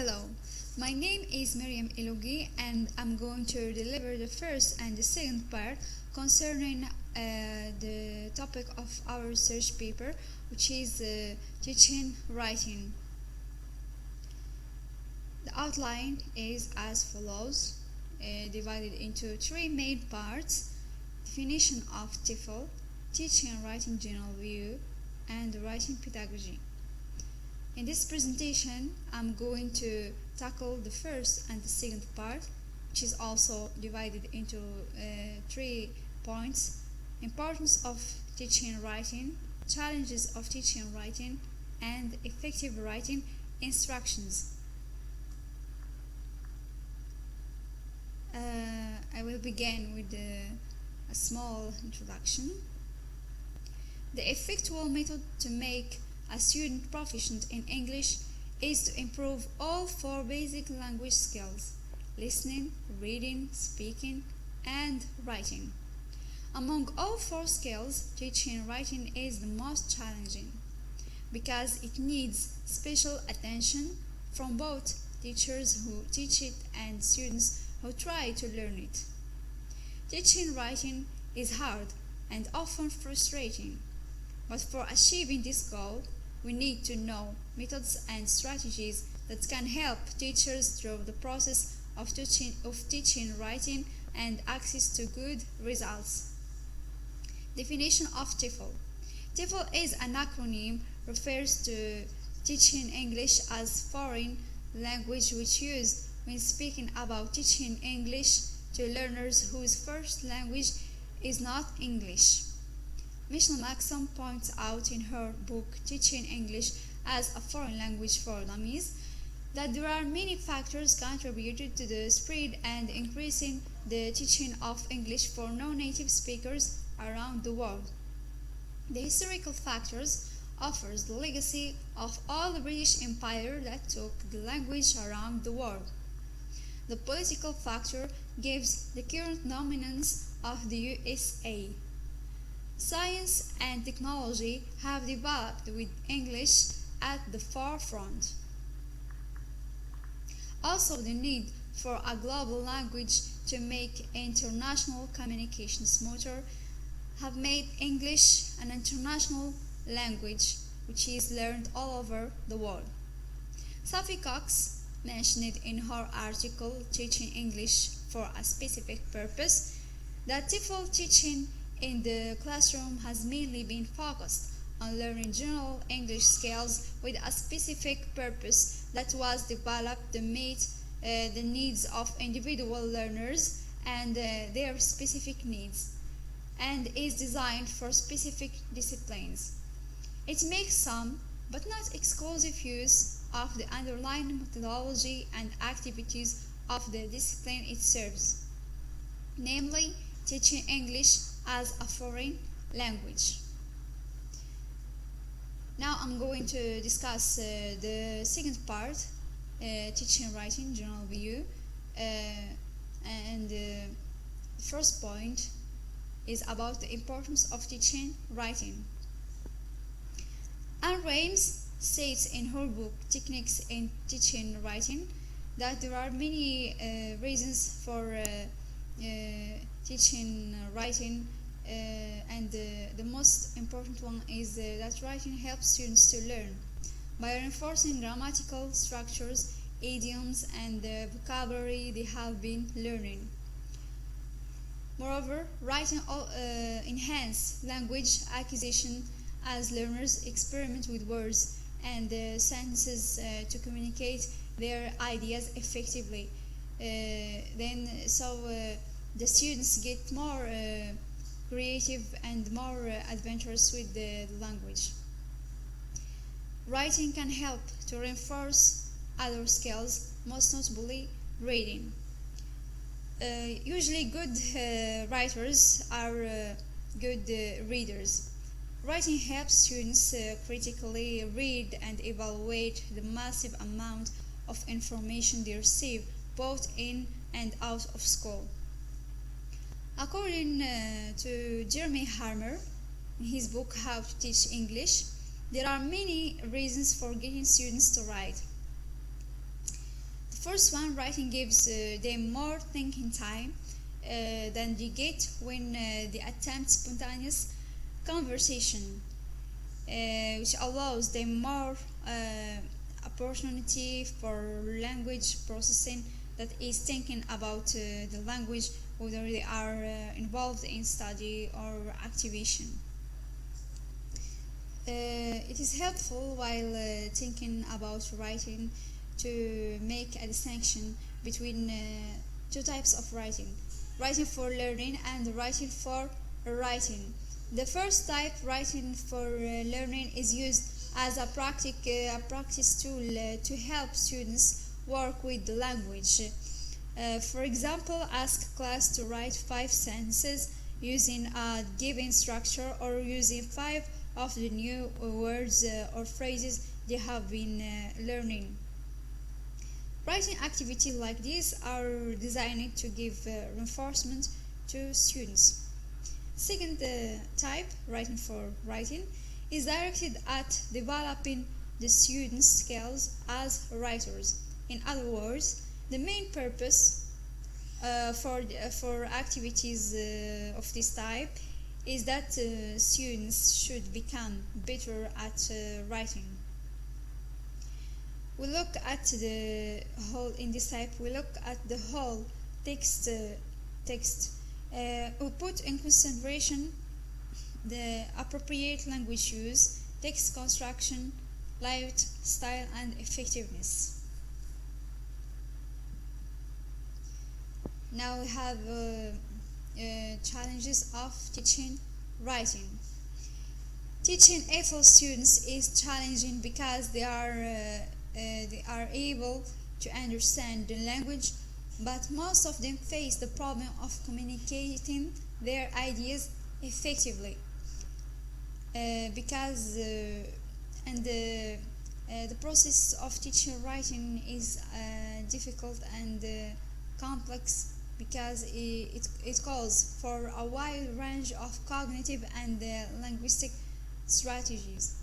Hello, my name is Miriam Ilogi and I'm going to deliver the first and the second part concerning the topic of our research paper, which is teaching writing. The outline is as follows, divided into three main parts: definition of TEFL, teaching and writing general view, and writing pedagogy. In this presentation, I'm going to tackle the first and the second part, which is also divided into three points: importance of teaching and writing, challenges of teaching and writing, and effective writing instructions. I will begin with a small introduction. The effectual method to make a student proficient in English is to improve all four basic language skills: listening, reading, speaking, and writing. Among all four skills, teaching and writing is the most challenging because it needs special attention from both teachers who teach it and students who try to learn it. Teaching and writing is hard and often frustrating, but for achieving this goal, we need to know methods and strategies that can help teachers through the process of teaching writing and access to good results. Definition of TEFL. TEFL is an acronym, refers to teaching English as foreign language, which used when speaking about teaching English to learners whose first language is not English. Michelle Maxson points out in her book Teaching English as a Foreign Language for Dummies that there are many factors contributed to the spread and increasing the teaching of English for non-native speakers around the world. The historical factors offers the legacy of all the British Empire that took the language around the world. The political factor gives the current dominance of the USA. Science and technology have developed with English at the forefront. Also, the need for a global language to make international communication smoother have made English an international language which is learned all over the world. Sophie Cox mentioned in her article Teaching English for a Specific Purpose that TEFL teaching in the classroom has mainly been focused on learning general English skills with a specific purpose that was developed to meet the needs of individual learners and their specific needs, and is designed for specific disciplines. It makes some, but not exclusive use of the underlying methodology and activities of the discipline it serves, namely teaching English as a foreign language. Now I'm going to discuss the second part, teaching and writing general view, and the first point is about the importance of teaching writing. Anne Raines states in her book Techniques in Teaching Writing that there are many reasons for teaching writing, and the most important one is that writing helps students to learn by reinforcing grammatical structures, idioms, and the vocabulary they have been learning. Moreover, writing enhances language acquisition as learners experiment with words and sentences to communicate their ideas effectively. The students get more creative and more adventurous with the language. Writing can help to reinforce other skills, most notably reading. Usually good writers are good readers. Writing helps students critically read and evaluate the massive amount of information they receive both in and out of school. According to Jeremy Harmer, in his book How to Teach English, there are many reasons for getting students to write. first one, writing gives them more thinking time than they get when they attempt spontaneous conversation, which allows them more opportunity for language processing, that is thinking about the language, whether they are involved in study or activation. It is helpful while thinking about writing to make a distinction between two types of writing: writing for learning and writing for writing. The first type, writing for learning, is used as a practice tool to help students work with the language. For example, ask class to write 5 sentences using a given structure, or using 5 of the new words or phrases they have been learning. Writing activities like these are designed to give reinforcement to students. Second type, writing for writing, is directed at developing the students' skills as writers. In other words, the main purpose for activities of this type is that students should become better at writing. We look at the whole in this type. We look at the whole text. We put in consideration the appropriate language use, text construction, layout, style, and effectiveness. Now we have challenges of teaching writing. Teaching EFL students is challenging because they are able to understand the language, but most of them face the problem of communicating their ideas effectively, because the process of teaching writing is difficult and complex, because it calls for a wide range of cognitive and linguistic strategies,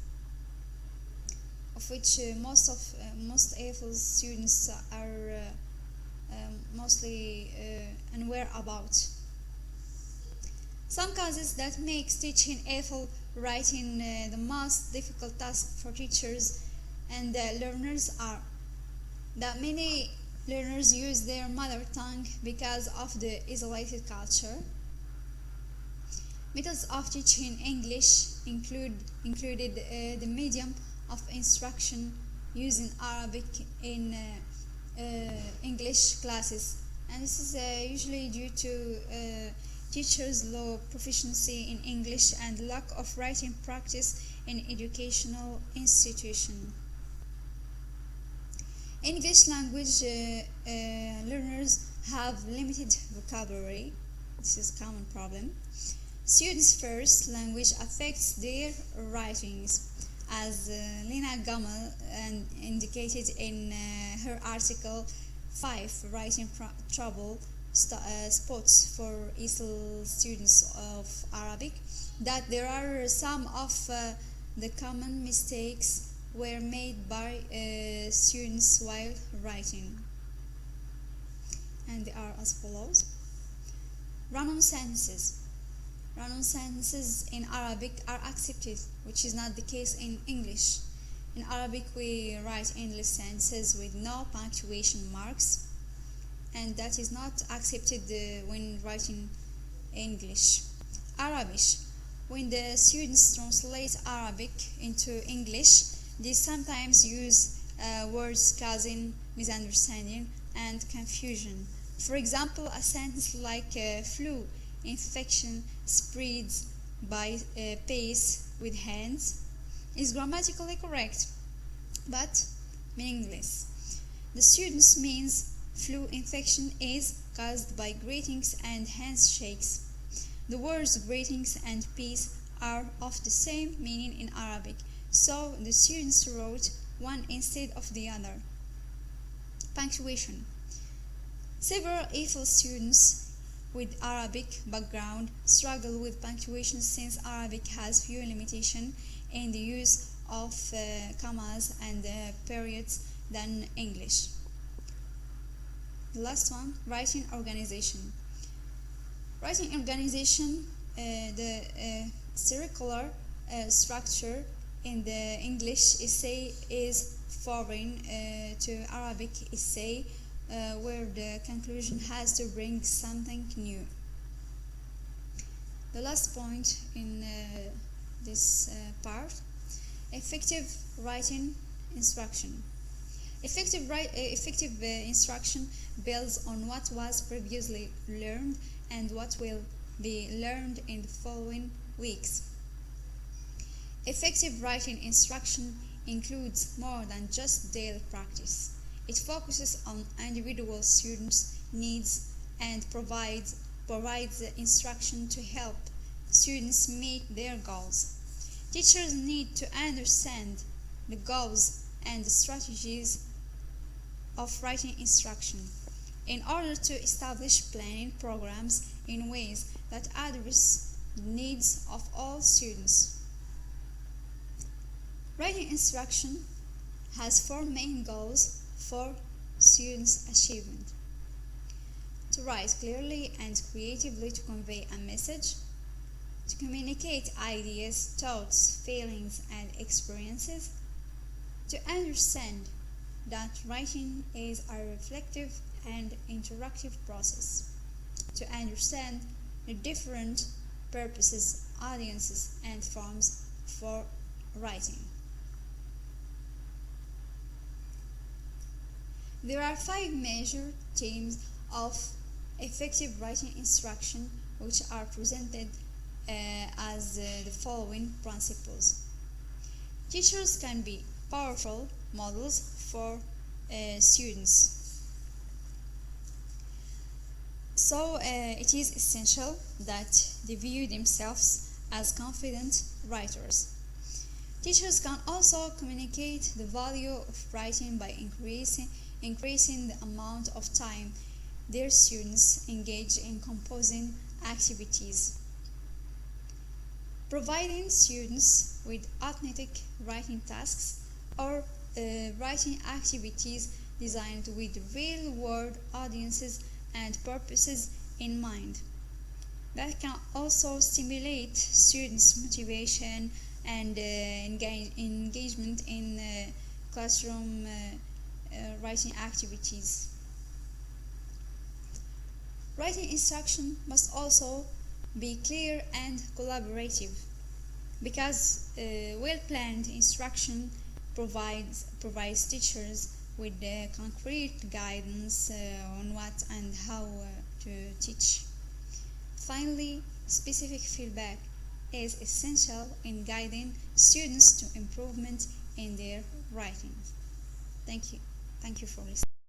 of which most EFL students are mostly unaware about. Some causes that makes teaching EFL writing the most difficult task for teachers and learners are that many learners use their mother tongue because of the isolated culture. Methods of teaching English included the medium of instruction using Arabic in English classes, and this is usually due to teachers' low proficiency in English and lack of writing practice in educational institutions. English language learners have limited vocabulary. This is a common problem. Students' first language affects their writings, as Lena Gummel indicated in her article 5, Writing Trouble Spots for ESL Students of Arabic, that there are some of the common mistakes were made by students while writing, and they are as follows. Run-on sentences. Run-on sentences in Arabic are accepted, which is not the case in English. In Arabic, we write endless sentences with no punctuation marks, and that is not accepted when writing English. Arabic. When the students translate Arabic into English, they sometimes use words causing misunderstanding and confusion. For example, a sentence like flu infection spreads by pace with hands is grammatically correct, but meaningless. The students means flu infection is caused by greetings and handshakes. The words greetings and peace are of the same meaning in Arabic, so the students wrote one instead of the other. Punctuation. Several EFL students with Arabic background struggle with punctuation, since Arabic has fewer limitations in the use of commas and periods than English. The last one, writing organization. Writing organization, the circular structure in the English essay is foreign to Arabic essay, where the conclusion has to bring something new. The last point in this part, effective writing instruction. Effective instruction builds on what was previously learned and what will be learned in the following weeks. Effective writing instruction includes more than just daily practice. It focuses on individual students' needs and provides instruction to help students meet their goals. Teachers need to understand the goals and the strategies of writing instruction in order to establish planning programs in ways that address the needs of all students. Writing instruction has 4 main goals for students' achievement: to write clearly and creatively to convey a message, to communicate ideas, thoughts, feelings, and experiences, to understand that writing is a reflective and interactive process, to understand the different purposes, audiences, and forms for writing. There are 5 major themes of effective writing instruction, which are presented as the following principles. Teachers can be powerful models for students. So it is essential that they view themselves as confident writers. Teachers can also communicate the value of writing by increasing the amount of time their students engage in composing activities. Providing students with authentic writing tasks or writing activities designed with real-world audiences and purposes in mind. That can also stimulate students' motivation and engagement in classroom writing activities. Writing instruction must also be clear and collaborative, because well-planned instruction provides teachers with concrete guidance on what and how to teach. Finally, specific feedback is essential in guiding students to improvement in their writing. Thank you. Thank you for listening.